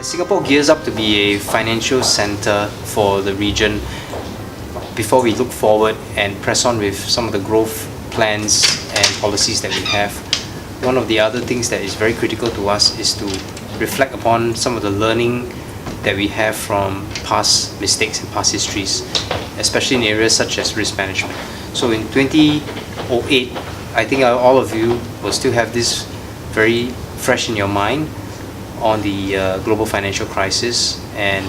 Singapore gears up to be a financial center for the region before we look forward and press on with some of the growth plans and policies that we have. One of the other things that is very critical to us is to reflect upon some of the learning that we have from past mistakes and past histories, especially in areas such as risk management. So in 2008, I think all of you will still have this very fresh in your mind on the global financial crisis and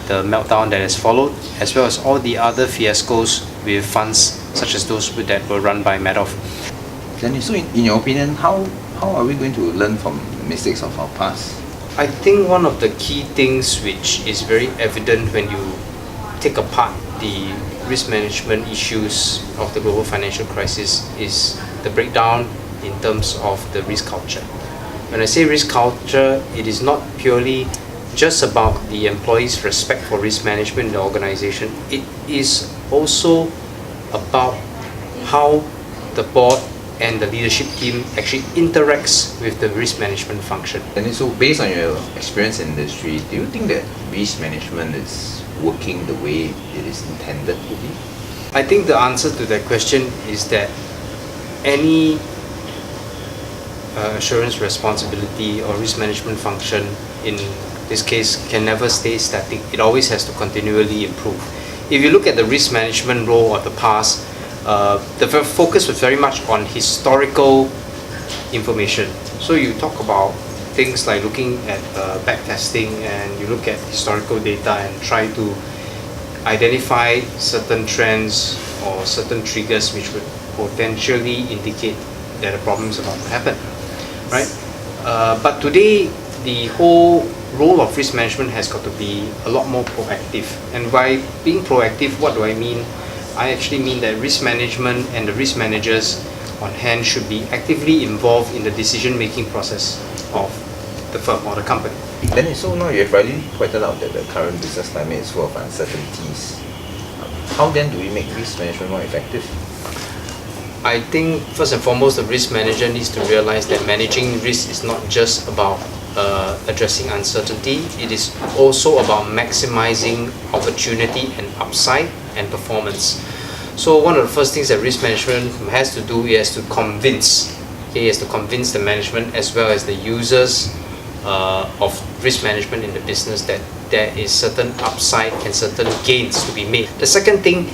the meltdown that has followed, as well as all the other fiascos with funds such as those that were run by Madoff. Danny, so in your opinion, how are we going to learn from the mistakes of our past? I think one of the key things which is very evident when you take apart the risk management issues of the global financial crisis is the breakdown in terms of the risk culture. When I say risk culture, it is not purely just about the employees' respect for risk management in the organization. It is also about how the board and the leadership team actually interacts with the risk management function. And so based on your experience in the industry, do you think that risk management is working the way it is intended to be? I think the answer to that question is that any assurance responsibility or risk management function in this case can never stay static. It always has to continually improve. If you look at the risk management role of the past, the focus was very much on historical information. So you talk about things like looking at backtesting, and you look at historical data and try to identify certain trends or certain triggers which would potentially indicate that a problem is about to happen, right? But today, the whole role of risk management has got to be a lot more proactive. And by being proactive, what do I mean? I actually mean that risk management and the risk managers on hand should be actively involved in the decision-making process of the firm or the company. Then so now you have rightly pointed out that the current business climate is full of uncertainties. How then do we make risk management more effective? I think first and foremost, the risk manager needs to realize that managing risk is not just about addressing uncertainty. It is also about maximizing opportunity and upside and performance. So one of the first things that risk management has to do is to convince. He has to convince the management as well as the users of risk management in the business that there is certain upside and certain gains to be made. The second thing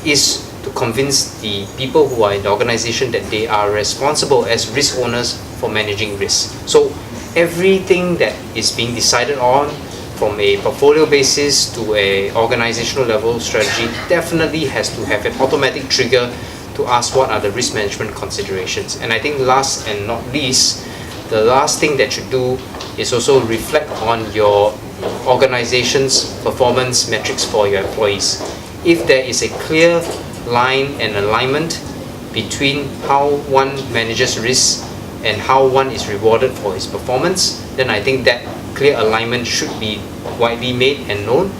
is to convince the people who are in the organization that they are responsible as risk owners for managing risk. So everything that is being decided on from a portfolio basis to a organizational level strategy definitely has to have an automatic trigger to ask what are the risk management considerations. And I think last and not least, the last thing that you do is also reflect on your organization's performance metrics for your employees. If there is a clear line and alignment between how one manages risk and how one is rewarded for his performance, then I think that clear alignment should be widely made and known,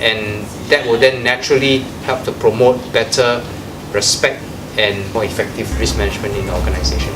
and that will then naturally help to promote better respect and more effective risk management in the organization.